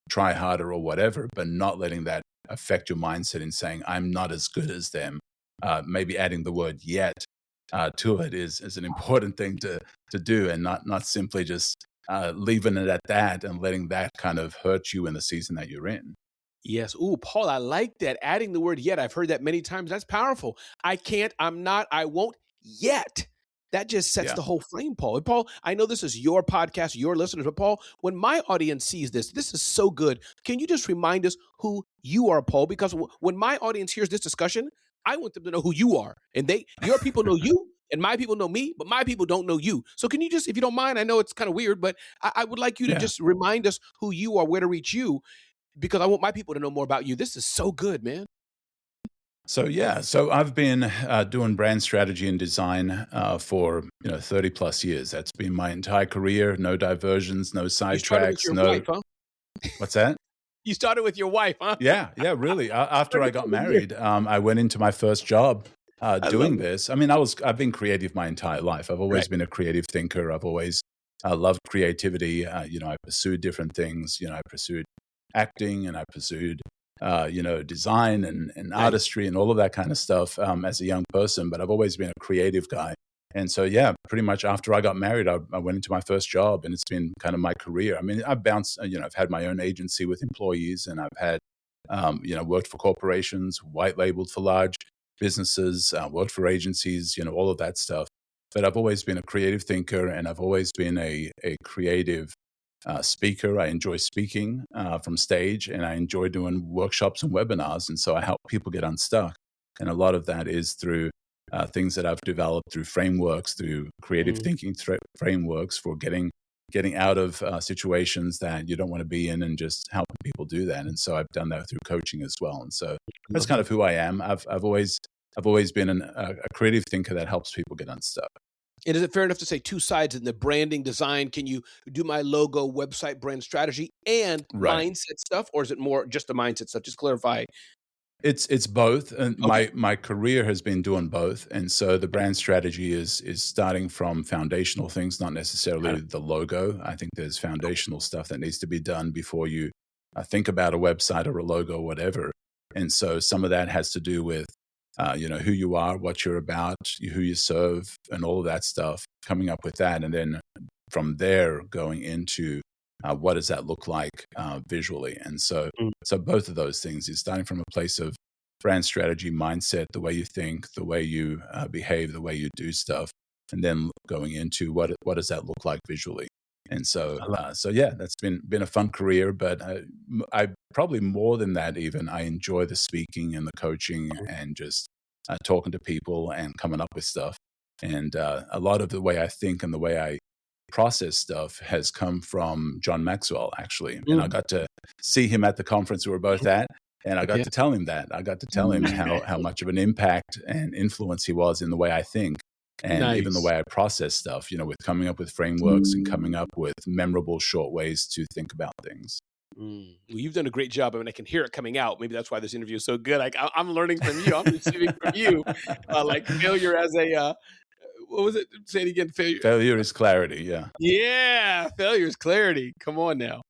try harder or whatever, but not letting that affect your mindset in saying, I'm not as good as them. Maybe adding the word yet to it is an important thing to do, and not simply just leaving it at that and letting that kind of hurt you in the season that you're in. Yes. Ooh, Paul, I like that. Adding the word yet. I've heard that many times. That's powerful. I can't, I'm not, I won't yet. That just sets Yeah. the whole frame, Paul. And Paul, I know this is your podcast, your listeners, but Paul, when my audience sees this, this is so good. Can you just remind us who you are, Paul? Because when my audience hears this discussion, I want them to know who you are. And your people know you, and my people know me, but my people don't know you. So can you just, if you don't mind, I know it's kind of weird, but I would like you to Yeah. just remind us who you are, where to reach you, because I want my people to know more about you. This is so good, man. So I've been doing brand strategy and design for 30 plus years. That's been my entire career. No diversions, no You started with sidetracks, your no. wife, huh? What's that? You started with your wife, huh? Yeah, really. After I got 37 years. married, I went into my first job I doing love it. this. I mean, I've been creative my entire life. I've always Right. been a creative thinker. I've always loved creativity. I pursued different things. I pursued acting, and I pursued design and Nice. artistry and all of that kind of stuff as a young person. But I've always been a creative guy. And so, yeah, pretty much after I got married, I went into my first job, and it's been kind of my career. I mean, I've bounced, I've had my own agency with employees, and I've had, worked for corporations, white labeled for large businesses, worked for agencies, all of that stuff. But I've always been a creative thinker, and I've always been a creative speaker. I enjoy speaking from stage, and I enjoy doing workshops and webinars. And so I help people get unstuck. And a lot of that is through things that I've developed through frameworks, through creative Mhm. thinking frameworks for getting out of situations that you don't want to be in, and just helping people do that. And so I've done that through coaching as well. And so that's Love kind that. of who I am. I've always been a creative thinker that helps people get unstuck. And is it fair enough to say two sides in the branding design? Can you do my logo, website, brand strategy, and Right. mindset stuff? Or is it more just the mindset stuff? Just clarify. It's both, and Okay. my career has been doing both, and so the brand strategy is starting from foundational things, not Got necessarily it. the logo. I think there's foundational stuff that needs to be done before you think about a website or a logo or whatever. And so some of that has to do with who you are, what you're about, who you serve, and all of that stuff. Coming up with that, and then from there going into what does that look like visually. And so both of those things is starting from a place of brand strategy, mindset, the way you think, the way you behave, the way you do stuff, and then going into what does that look like visually. And I love so yeah, that's been a fun career. But I probably more than that even, I enjoy the speaking and the coaching it. and just talking to people and coming up with stuff. And a lot of the way I think and the way I process stuff has come from John Maxwell, actually. And I Mm. got to see him at the conference we were both at. And I got Yeah. to tell him that. I got to tell him how much of an impact and influence he was in the way I think, and even the Nice. way I process stuff, with coming up with frameworks and coming up with memorable short ways to think about things. Mm. Well, you've done a great job. I mean, I can hear it coming out. Maybe that's why this interview is so good. I'm learning from you. I'm receiving from you. Like failure as a, what was it? Say it again. Failure. Failure is clarity. Yeah. Yeah. Failure is clarity. Come on now.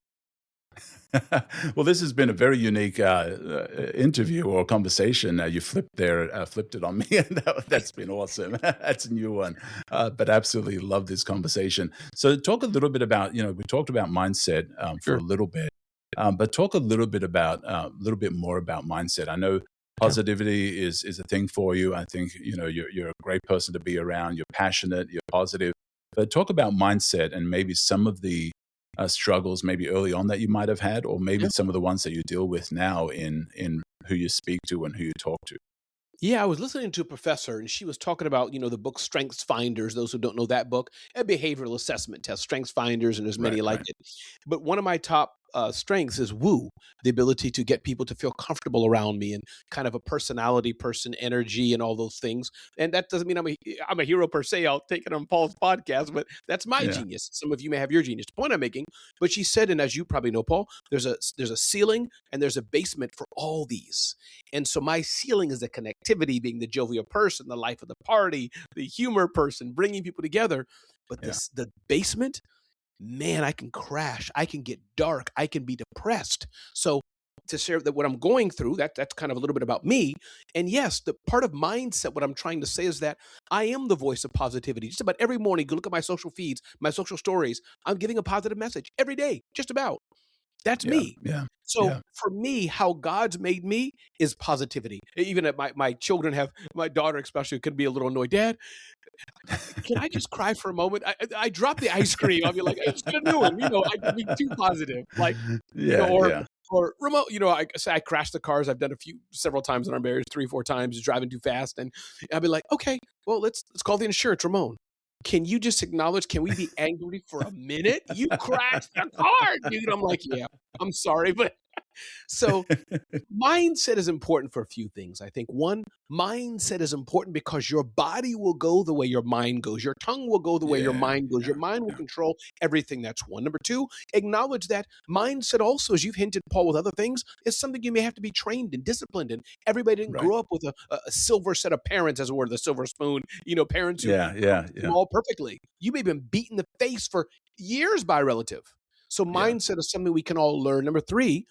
Well, this has been a very unique interview or conversation. You flipped it on me, and that's been awesome. That's a new one, but absolutely love this conversation. So, talk a little bit about we talked about mindset for Sure. a little bit, but talk a little bit more about mindset. I know Yeah. positivity is a thing for you. I think you're a great person to be around. You're passionate. You're positive. But talk about mindset and maybe some of the struggles maybe early on that you might have had, or maybe Yeah. some of the ones that you deal with now in who you speak to and who you talk to. Yeah, I was listening to a professor, and she was talking about, the book Strengths Finders, those who don't know that book, a behavioral assessment test, Strengths Finders, and there's many like Right. it. But one of my top strengths is woo, the ability to get people to feel comfortable around me, and kind of a personality person, energy, and all those things. And that doesn't mean I'm a hero per se. I'll take it on Paul's podcast, but that's my Yeah. genius. Some of you may have your genius. The point I'm making, but she said, and as you probably know, Paul, there's a ceiling and there's a basement for all these. And so my ceiling is the connectivity, being the jovial person, the life of the party, the humor person, bringing people together. But Yeah. the basement, man, I can crash. I can get dark. I can be depressed. So to share that what I'm going through, that's kind of a little bit about me. And yes, the part of mindset, what I'm trying to say is that I am the voice of positivity. Just about every morning, you look at my social feeds, my social stories, I'm giving a positive message every day, just about. That's Yeah. me. Yeah. So Yeah. for me, how God's made me is positivity. Even at my children have, my daughter especially could be a little annoyed. Dad, can I just cry for a moment? I drop the ice cream. I'll be like, I just get a new one. I can be too positive. Like, Yeah. or Yeah. or remote, I say I crash the cars. I've done several times in our marriage, 3, 4 times, driving too fast. And I'll be like, okay, well, let's call the insurance. Ramon, can you just acknowledge, can we be angry for a minute? You crashed the car, dude. I'm like, yeah, I'm sorry. But so mindset is important for a few things. I think one, mindset is important because your body will go the way your mind goes. Your tongue will go the way your Yeah. mind goes. Your Yeah. mind will Yeah. control everything. That's one. Number two, acknowledge that mindset also, as you've hinted, Paul, with other things, is something you may have to be trained and disciplined in. Everybody didn't Right. grow up with a silver set of parents, as it were, the silver spoon, parents who Yeah. Yeah. them Yeah. all perfectly. You may have been beat in the face for years by a relative. So Yeah. mindset is something we can all learn. Number three,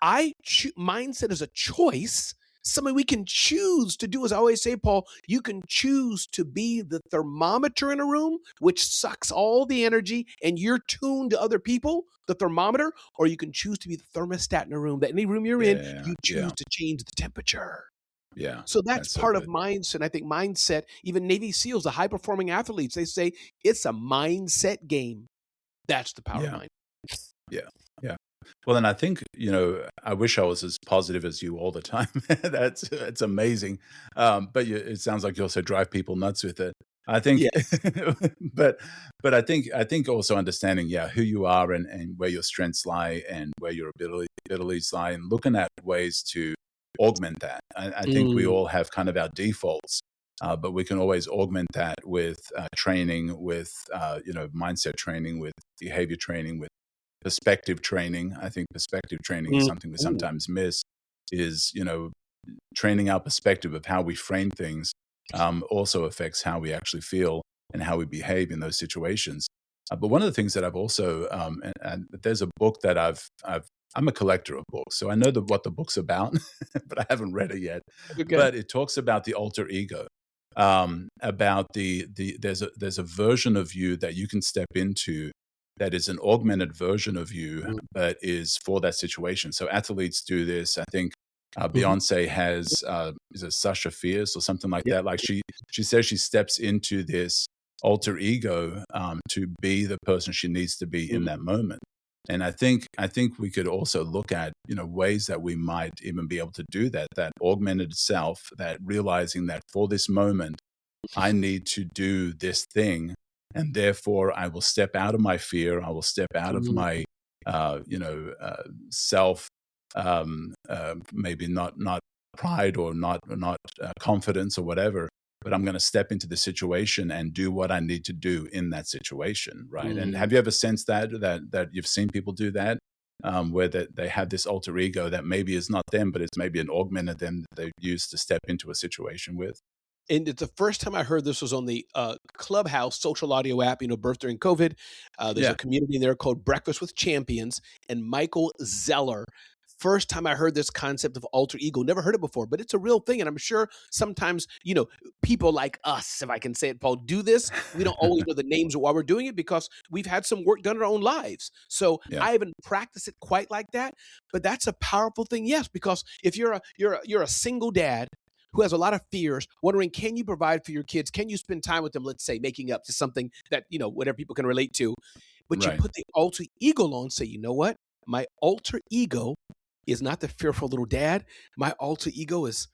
mindset is a choice, something we can choose to do. As I always say, Paul, you can choose to be the thermometer in a room, which sucks all the energy, and you're tuned to other people, the thermometer, or you can choose to be the thermostat in a room. That any room you're in, Yeah. you choose Yeah. to change the temperature. Yeah. So that's That's so part of good. mindset. I think mindset, even Navy SEALs, the high performing athletes, they say it's a mindset game. That's the power of Yeah. mind. Yeah. Yeah. Well, and I think, I wish I was as positive as you all the time. It's amazing. But it sounds like you also drive people nuts with it. I think, Yeah. but I think also understanding, who you are and where your strengths lie and where your abilities lie, and looking at ways to augment that. I think we Mm. all have kind of our defaults, but we can always augment that with training, with mindset training, with behavior training, with perspective training. I think perspective training is Mm. something we Ooh. sometimes miss, is, training our perspective of how we frame things also affects how we actually feel and how we behave in those situations. But one of the things that I've also, and there's a book that I'm a collector of books, so I know what the book's about, but I haven't read it yet. Okay. But it talks about the alter ego, about there's a version of you that you can step into that is an augmented version of you, but is for that situation. So athletes do this. I think Mhm. Beyonce has, is it Sasha Fierce or something like Yep. that? Like she says she steps into this alter ego to be the person she needs to be in Mhm. that moment. And I think we could also look at ways that we might even be able to do that. That augmented self, that realizing that for this moment I need to do this thing, and therefore I will step out of my fear. I will step out of Mhm. my, self, maybe not pride or not confidence or whatever. But I'm going to step into the situation and do what I need to do in that situation, right? And Mm. have you ever sensed that you've seen people do that, where that they have this alter ego that maybe is not them, but it's maybe an augmented them that they use to step into a situation with? And it's the first time I heard this was on the Clubhouse social audio app, birth during COVID. There's a Yeah. community there called Breakfast with Champions, and Michael Zeller. First time I heard this concept of alter ego, never heard it before, but it's a real thing. And I'm sure sometimes, people like us, if I can say it, Paul, do this. We don't always know the names of why we're doing it because we've had some work done in our own lives. So Yeah. I haven't practiced it quite like that, but that's a powerful thing. Yes, because if you're a single dad who has a lot of fears, wondering, can you provide for your kids? Can you spend time with them? Let's say making up to something that, whatever people can relate to, but you Right. put the alter ego on, say, you know what? My alter ego is not the fearful little dad. My alter ego is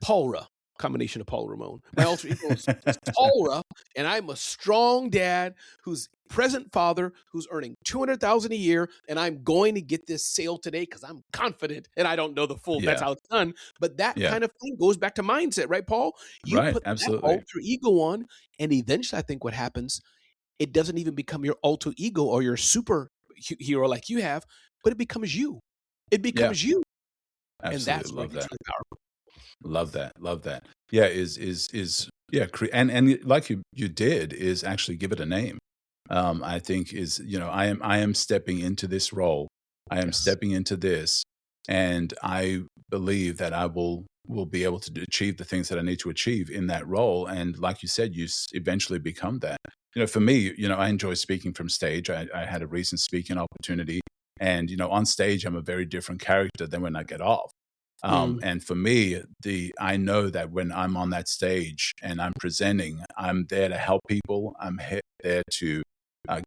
Paulra, combination of Paul Ramon. My alter ego is Paulra, and I'm a strong dad who's present father who's earning $200,000 a year, and I'm going to get this sale today because I'm confident. And I don't know the full. That's Yeah. how it's done. But that Yeah. kind of thing goes back to mindset, right, Paul? You Right. put that Absolutely. alter ego on, and eventually, I think what happens, it doesn't even become your alter ego or your super hero like you have, but it becomes you. It Yeah. becomes you, and Absolutely. that's where it Love gets that. really powerful. Love that. Love that. Yeah. Yeah. And like you did is actually give it a name. I think is, I am stepping into this role. I am Yes. stepping into this. And I believe that I will be able to achieve the things that I need to achieve in that role. And like you said, you eventually become that. For me, I enjoy speaking from stage. I had a recent speaking opportunity, and on stage, I'm a very different character than when I get off. And for me, I know that when I'm on that stage and I'm presenting, I'm there to help people. I'm there to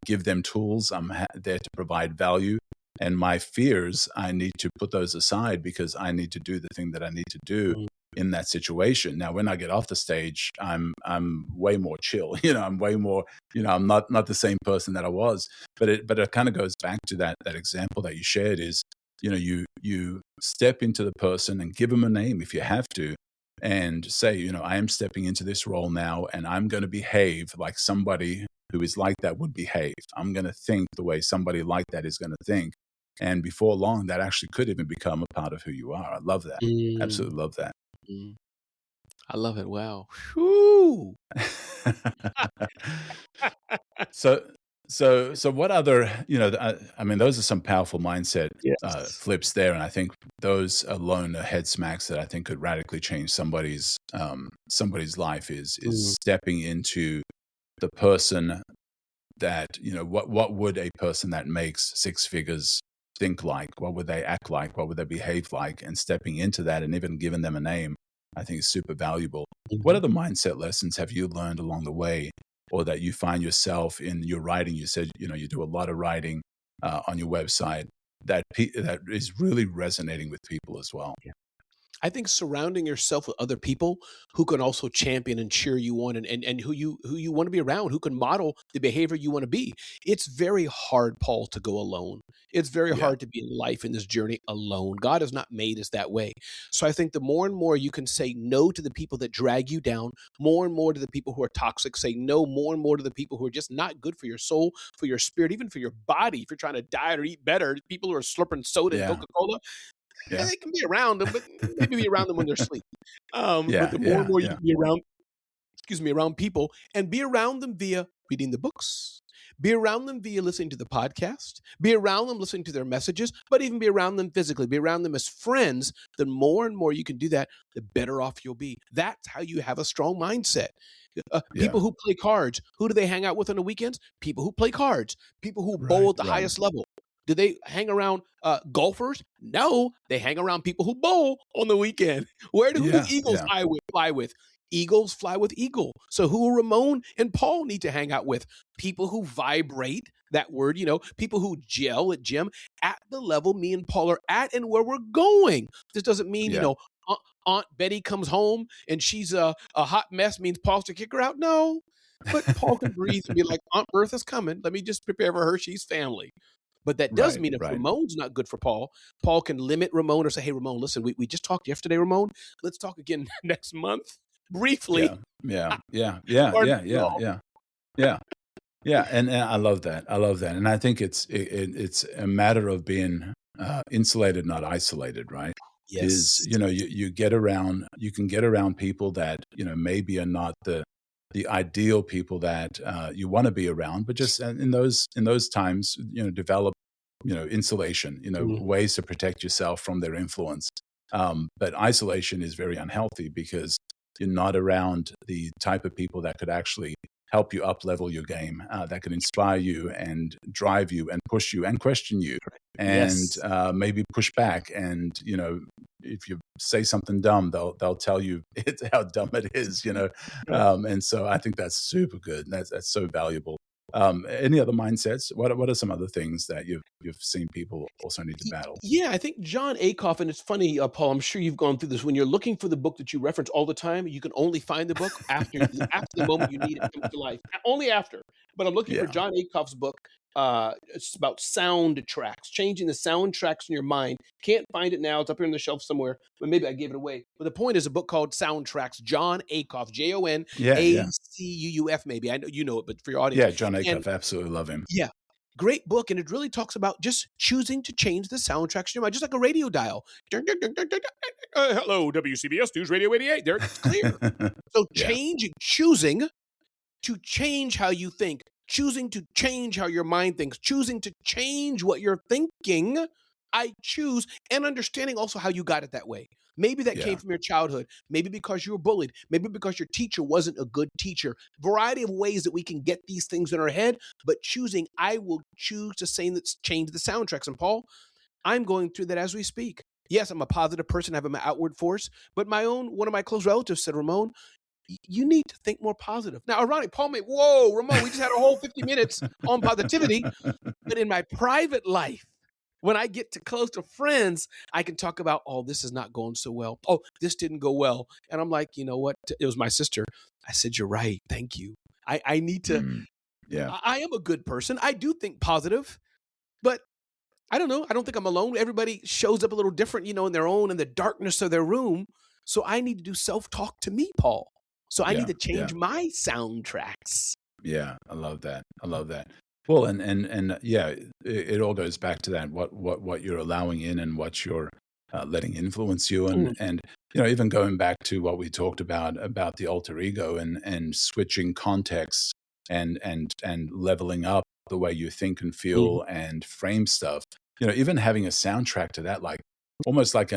give them tools. I'm there to provide value. And my fears, I need to put those aside because I need to do the thing that I need to do in that situation. Now, when I get off the stage, I'm way more chill. I'm way more. I'm not the same person that I was. But it kind of goes back to that example that you shared. Is you step into the person and give them a name if you have to, and say, I am stepping into this role now, and I'm going to behave like somebody who is like that would behave. I'm going to think the way somebody like that is going to think. And before long, that actually could even become a part of who you are. I love that. Absolutely love that. I love it. Wow. Whew. So what other, I mean, those are some powerful mindset Yes. flips there. And I think those alone are head smacks that I think could radically change somebody's life is stepping into the person that, what would a person that makes six figures think like? What would they act like? What would they behave like? And stepping into that and even giving them a name, I think is super valuable. What other mindset lessons have you learned along the way, or that you find yourself in your writing? You said, you do a lot of writing on your website that is really resonating with people as well. Yeah. I think surrounding yourself with other people who can also champion and cheer you on, and who you want to be around, who can model the behavior you want to be. It's very hard, Paul, to go alone. It's very hard to be in life in this journey alone. God has not made us that way. So I think the more and more you can say no to the people that drag you down, more and more to the people who are toxic, say no more and more to the people who are just not good for your soul, for your spirit, even for your body. If you're trying to diet or eat better, people who are slurping soda and Coca-Cola, they can be around them, but maybe be around them when they're asleep. But the more and more you can be around people, and be around them via reading the books, be around them via listening to the podcast, be around them listening to their messages, but even be around them physically, be around them as friends. The more and more you can do that, the better off you'll be. That's how you have a strong mindset. People who play cards, who do they hang out with on the weekends? People who play cards, people who bowl at the highest level. Do they hang around golfers? No, they hang around people who bowl on the weekend. Who do Eagles fly with? Eagles fly with eagle. So who Ramon and Paul need to hang out with? People who vibrate, that word, people who gel at gym at the level me and Paul are at and where we're going. This doesn't mean, Aunt Betty comes home and she's a hot mess means Paul's to kick her out. No, but Paul can breathe and be like, Aunt Bertha's coming. Let me just prepare for her. She's family. But that does mean if Ramon's not good for Paul, Paul can limit Ramon or say, hey, Ramon, listen, we just talked yesterday, Ramon. Let's talk again next month, briefly. Yeah. And I love that. And I think it's a matter of being insulated, not isolated, right? Yes. You can get around people that, maybe are not the ideal people that you want to be around, but just in those times, develop, insulation, ways to protect yourself from their influence. But isolation is very unhealthy because you're not around the type of people that could actually help you up level your game, that could inspire you and drive you and push you and question you and maybe push back. And, if you say something dumb, they'll tell you it's how dumb it is, and so I think that's super good. That's so valuable. Any other mindsets? What are some other things that you've seen people also need to battle? Yeah, I think John Acuff, and it's funny, Paul, I'm sure you've gone through this. When you're looking for the book that you reference all the time, you can only find the book after the moment you need it comes to life. Only after. But I'm looking for John Acuff's book. It's about sound tracks, changing the sound tracks in your mind. Can't find it now. It's up here on the shelf somewhere, but maybe I gave it away. But the point is a book called Soundtracks, John Acuff, Jonacuff, maybe. I know you know it, but for your audience. Yeah, John Acuff, absolutely love him. Yeah. Great book, and it really talks about just choosing to change the soundtracks in your mind, just like a radio dial. Hello, WCBS News Radio 88. There, it's clear. So choosing to change how you think, choosing to change how your mind thinks, choosing to change what you're thinking I choose, and understanding also how you got it that way. Maybe that came Yeah. from your childhood. Maybe because you were bullied. Maybe because your teacher wasn't a good teacher. Variety of ways that we can get these things in our head, but choosing, I will choose to say let's change the soundtracks. And Paul, I'm going through that as we speak. Yes, I'm a positive person, I have an outward force, but one of my close relatives said, Ramon, you need to think more positive. Now, ironic, Paul may, whoa, Ramon, we just had a whole 50 minutes on positivity, but in my private life, when I get to close to friends, I can talk about, oh, this is not going so well. Oh, this didn't go well. And I'm like, you know what? It was my sister. I said, you're right. Thank you. I need to, Yeah. I am a good person. I do think positive, but I don't know. I don't think I'm alone. Everybody shows up a little different, in their own, in the darkness of their room. So I need to do self-talk to me, Paul. So I need to change my soundtracks. Yeah. I love that. I love that. Well, and yeah, it all goes back to that, what you're allowing in and what you're letting influence you. And, even going back to what we talked about the alter ego and switching context and leveling up the way you think and feel and frame stuff, even having a soundtrack to that, like almost like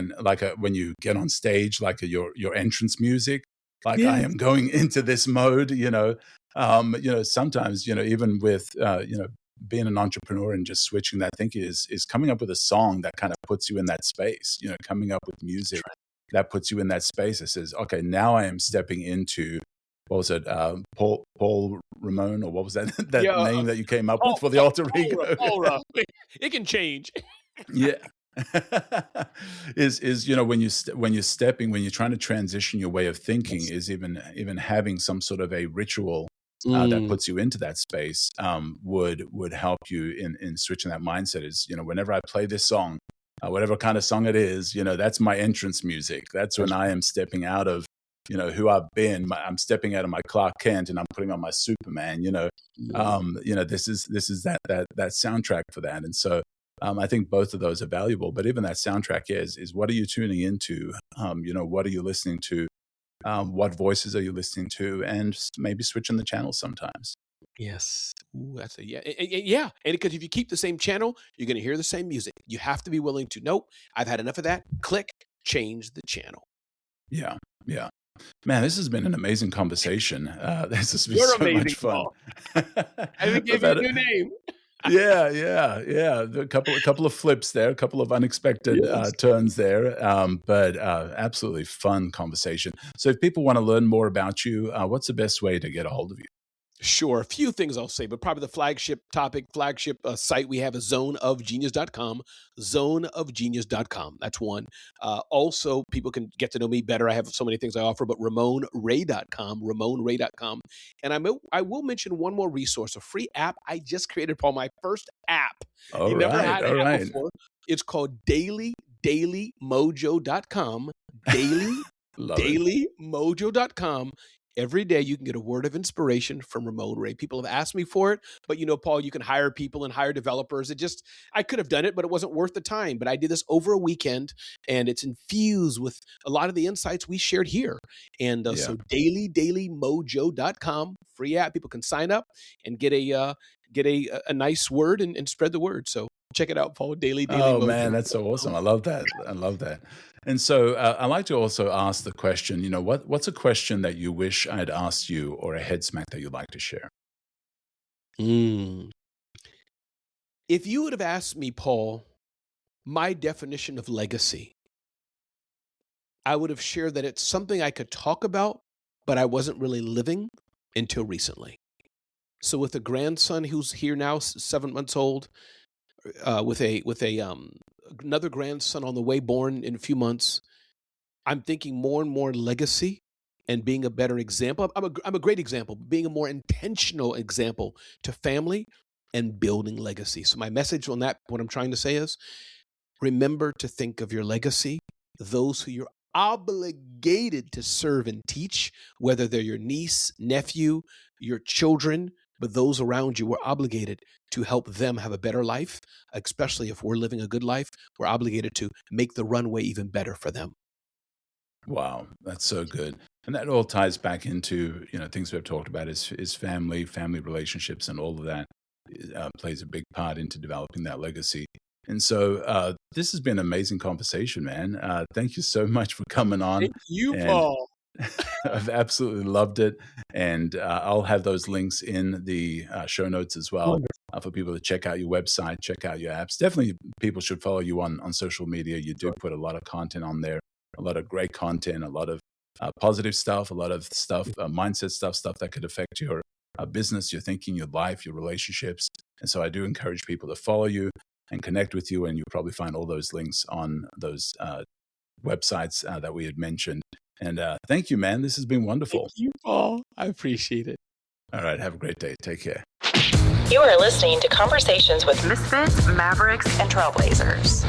when you get on stage, like your entrance music, like I am going into this mode, sometimes, even with, being an entrepreneur and just switching that thinking is coming up with a song that kind of puts you in that space, coming up with music that puts you in that space. It says, okay, now I am stepping into, what was it? Paul Ramon, or what was that name that you came up with for the alter ego? It can change. Yeah. is when you're trying to transition your way of thinking, is even having some sort of a ritual that puts you into that space would help you in switching that mindset. Is whenever I play this song, whatever kind of song it is, that's my entrance music. That's when I am stepping out of who I've been. I'm stepping out of my Clark Kent and I'm putting on my Superman. This is that soundtrack for that. And so I think both of those are valuable, but even that soundtrack is what are you tuning into? What are you listening to? What voices are you listening to? And maybe switching the channels sometimes. Yes. Ooh, that's a yeah. Yeah. And because if you keep the same channel, you're going to hear the same music. You have to be willing to, nope, I've had enough of that. Click, change the channel. Yeah. Yeah. Man, this has been an amazing conversation. This has been You're so amazing, much fun. Paul. I think gave you a new name. Yeah. A couple of flips there, a couple of unexpected turns there, but absolutely fun conversation. So if people want to learn more about you, what's the best way to get a hold of you? Sure. A few things I'll say, but probably the flagship site we have is zoneofgenius.com, zoneofgenius.com. That's one. Also, people can get to know me better. I have so many things I offer, but ramonray.com, ramonray.com. And I will mention one more resource, a free app I just created, Paul, my first app. All never right, had all an app right. before. It's called dailymojo.com, dailymojo.com. Every day you can get a word of inspiration from Ramon Ray. People have asked me for it, but Paul, you can hire people and hire developers. I could have done it, but it wasn't worth the time. But I did this over a weekend, and it's infused with a lot of the insights we shared here. And so dailymojo.com, free app. People can sign up and get a nice word and spread the word. So check it out, Paul. Daily Oh Mojo. man, that's so awesome! I love that. And so I like to also ask the question. What's a question that you wish I had asked you, or a head smack that you'd like to share? If you would have asked me, Paul, my definition of legacy, I would have shared that it's something I could talk about, but I wasn't really living until recently. So with a grandson who's here now, 7 months old, with another grandson on the way, born in a few months, I'm thinking more and more legacy and being a better example. I'm a great example, but being a more intentional example to family and building legacy. So my message on that, what I'm trying to say is, remember to think of your legacy, those who you're obligated to serve and teach, whether they're your niece, nephew, your children, but those around you, we're obligated to help them have a better life, especially if we're living a good life. We're obligated to make the runway even better for them. Wow, that's so good. And that all ties back into, things we've talked about is family relationships, and all of that plays a big part into developing that legacy. And so this has been an amazing conversation, man. Thank you so much for coming on. Thank you, And Paul. I've absolutely loved it. And I'll have those links in the show notes as well for people to check out your website, check out your apps. Definitely people should follow you on social media. You do put a lot of content on there, a lot of great content, a lot of positive stuff, a lot of stuff, mindset stuff that could affect your business, your thinking, your life, your relationships. And so I do encourage people to follow you and connect with you. And you'll probably find all those links on those websites that we had mentioned. And thank you, man. This has been wonderful. Thank you, Paul. I appreciate it. All right. Have a great day. Take care. You are listening to Conversations with Misfits, Mavericks, and Trailblazers.